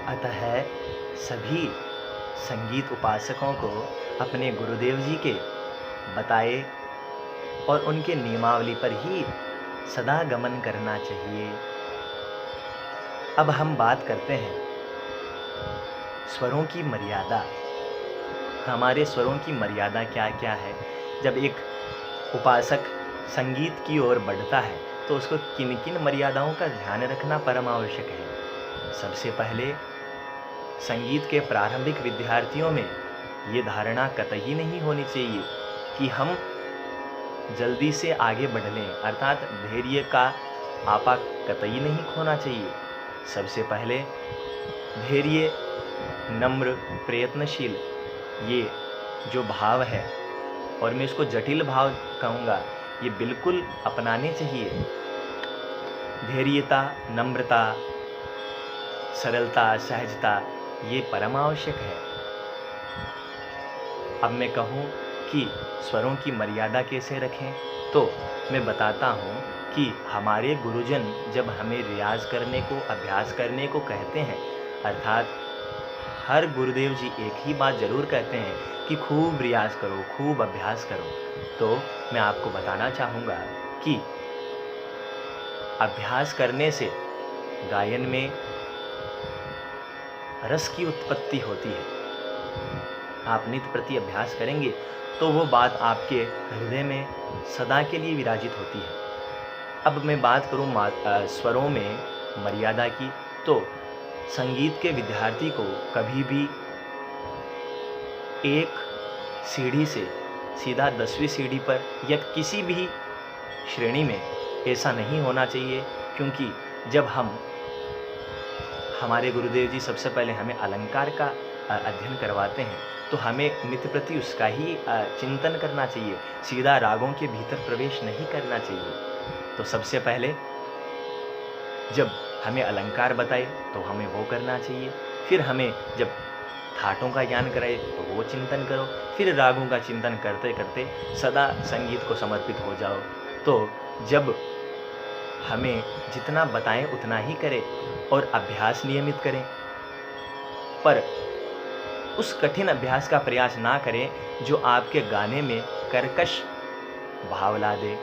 अतः सभी संगीत उपासकों को अपने गुरुदेव जी के बताए और उनके नियमावली पर ही सदा गमन करना चाहिए। अब हम बात करते हैं स्वरों की मर्यादा। हमारे स्वरों की मर्यादा क्या-क्या है? जब एक उपासक संगीत की ओर बढ़ता है, तो उसको किन-किन मर्यादाओं का ध्यान रखना परम आवश्यक है। सबसे पहले संगीत के प्रारंभिक विद्यार्थियों में ये धारणा कतई नहीं होनी चाहिए कि हम जल्दी से आगे बढ़ लें, अर्थात धैर्य का आपा कतई नहीं खोना चाहिए। सबसे पहले धैर्य, नम्र, प्रयत्नशील ये जो भाव है, और मैं इसको जटिल भाव कहूँगा, ये बिल्कुल अपनाने चाहिए। धैर्यता, नम्रता, सरलता, सहजता ये परम आवश्यक है। अब मैं कहूँ कि स्वरों की मर्यादा कैसे रखें, तो मैं बताता हूँ कि हमारे गुरुजन जब हमें रियाज़ करने को, अभ्यास करने को कहते हैं, अर्थात हर गुरुदेव जी एक ही बात ज़रूर कहते हैं कि खूब रियाज़ करो, खूब अभ्यास करो। तो मैं आपको बताना चाहूँगा कि अभ्यास करने से गायन में रस की उत्पत्ति होती है। आप नित्य प्रति अभ्यास करेंगे तो वो बात आपके हृदय में सदा के लिए विराजित होती है। अब मैं बात करूँ स्वरों में मर्यादा की, तो संगीत के विद्यार्थी को कभी भी एक सीढ़ी से सीधा 10वीं सीढ़ी पर या किसी भी श्रेणी में ऐसा नहीं होना चाहिए, क्योंकि जब हमारे गुरुदेव जी सबसे पहले हमें अलंकार का अध्ययन करवाते हैं, तो हमें नित्य प्रति उसका ही चिंतन करना चाहिए। सीधा रागों के भीतर प्रवेश नहीं करना चाहिए। तो सबसे पहले जब हमें अलंकार बताए तो हमें वो करना चाहिए। फिर हमें जब ठाटों का ज्ञान कराए तो वो चिंतन करो। फिर रागों का चिंतन करते करते सदा संगीत को समर्पित हो जाओ। तो जब हमें जितना बताएं उतना ही करें और अभ्यास नियमित करें, पर उस कठिन अभ्यास का प्रयास ना करें जो आपके गाने में कर्कश भाव ला दे।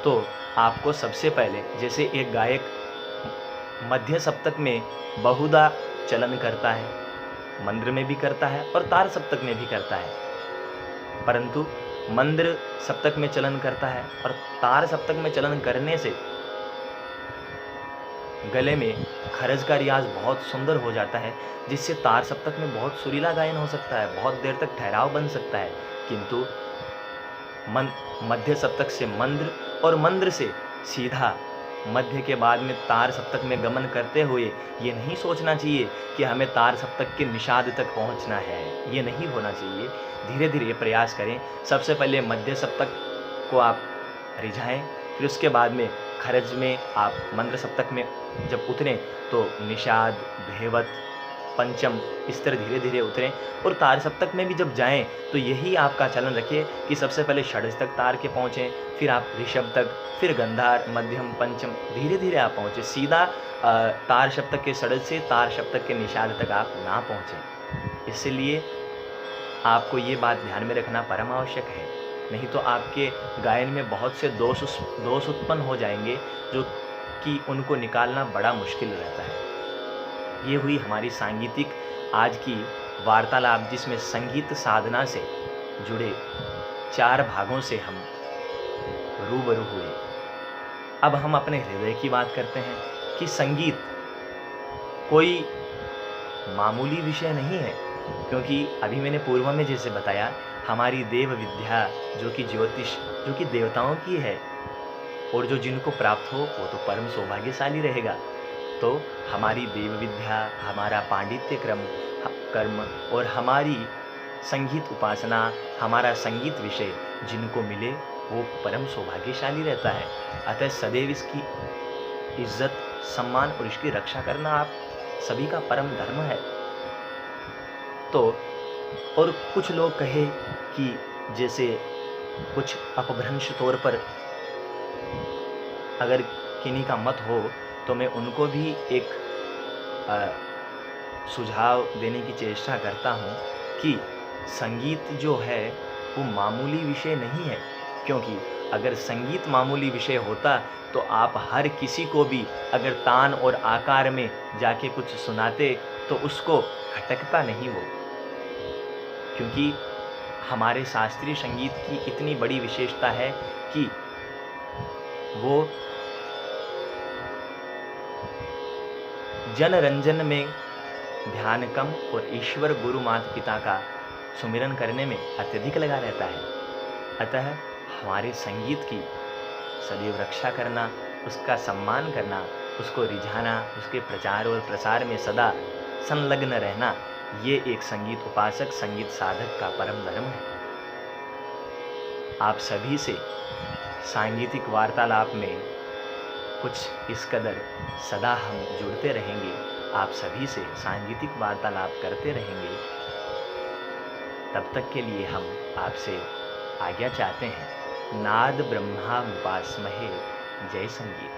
तो आपको सबसे पहले, जैसे एक गायक मध्य सप्तक में बहुधा चलन करता है, मंद्र में भी करता है और तार सप्तक में भी करता है, परंतु मंद्र सप्तक में चलन करता है और तार सप्तक में चलन करने से गले में खरज का रियाज बहुत सुंदर हो जाता है, जिससे तार सप्तक में बहुत सुरीला गायन हो सकता है, बहुत देर तक ठहराव बन सकता है। किंतु मध्य सप्तक से मंद्र और मंद्र से सीधा मध्य के बाद में तार सप्तक में गमन करते हुए ये नहीं सोचना चाहिए कि हमें तार सप्तक के निषाद तक पहुंचना है, ये नहीं होना चाहिए। धीरे धीरे प्रयास करें। सबसे पहले मध्य सप्तक को आप रिझाएं, फिर उसके बाद में खरज में आप मंद्र सप्तक में जब उतरें तो निषाद, धेवत, पंचम इस तरह धीरे धीरे उतरें, और तार सप्तक में भी जब जाएं तो यही आपका चलन रखिए कि सबसे पहले षड्ज तक तार के पहुँचें, फिर आप ऋषभ तक, फिर गंधार, मध्यम, पंचम, धीरे धीरे आप पहुँचें। सीधा तार सप्तक के षड्ज से तार सप्तक के निषाद तक आप ना पहुँचें। इसलिए आपको ये बात ध्यान में रखना परम आवश्यक है, नहीं तो आपके गायन में बहुत से दोष उत्पन्न हो जाएंगे जो कि उनको निकालना बड़ा मुश्किल रहता है। ये हुई हमारी सांगीतिक आज की वार्तालाप, जिसमें संगीत साधना से जुड़े 4 भागों से हम रूबरू हुए। अब हम अपने हृदय की बात करते हैं कि संगीत कोई मामूली विषय नहीं है, क्योंकि अभी मैंने पूर्व में जैसे बताया, हमारी देव विद्या जो कि ज्योतिष, जो कि देवताओं की है, और जो जिनको प्राप्त हो वो तो परम सौभाग्यशाली रहेगा। तो हमारी देव विद्या, हमारा पांडित्य कर्म और हमारी संगीत उपासना, हमारा संगीत विषय जिनको मिले वो परम सौभाग्यशाली रहता है। अतः सदैव इसकी इज्जत, सम्मान और इसकी रक्षा करना आप सभी का परम धर्म है। तो और कुछ लोग कहे कि जैसे कुछ अपभ्रंश तौर पर अगर किन्हीं का मत हो, तो मैं उनको भी एक सुझाव देने की चेष्टा करता हूँ कि संगीत जो है वो मामूली विषय नहीं है, क्योंकि अगर संगीत मामूली विषय होता तो आप हर किसी को भी अगर तान और आकार में जाके कुछ सुनाते तो उसको खटकता नहीं वो। क्योंकि हमारे शास्त्रीय संगीत की इतनी बड़ी विशेषता है कि वो जनरंजन में ध्यान कम और ईश्वर गुरु माता पिता का सुमिरन करने में अत्यधिक लगा रहता है। अतः हमारे संगीत की सदैव रक्षा करना, उसका सम्मान करना, उसको रिझाना, उसके प्रचार और प्रसार में सदा संलग्न रहना, ये एक संगीत उपासक, संगीत साधक का परम धर्म है। आप सभी से सांगीतिक वार्तालाप में कुछ इस कदर सदा हम जुड़ते रहेंगे, आप सभी से सांगीतिक वार्तालाप करते रहेंगे। तब तक के लिए हम आपसे आज्ञा चाहते हैं। नाद ब्रह्मा उपासमहे। जय संगीत।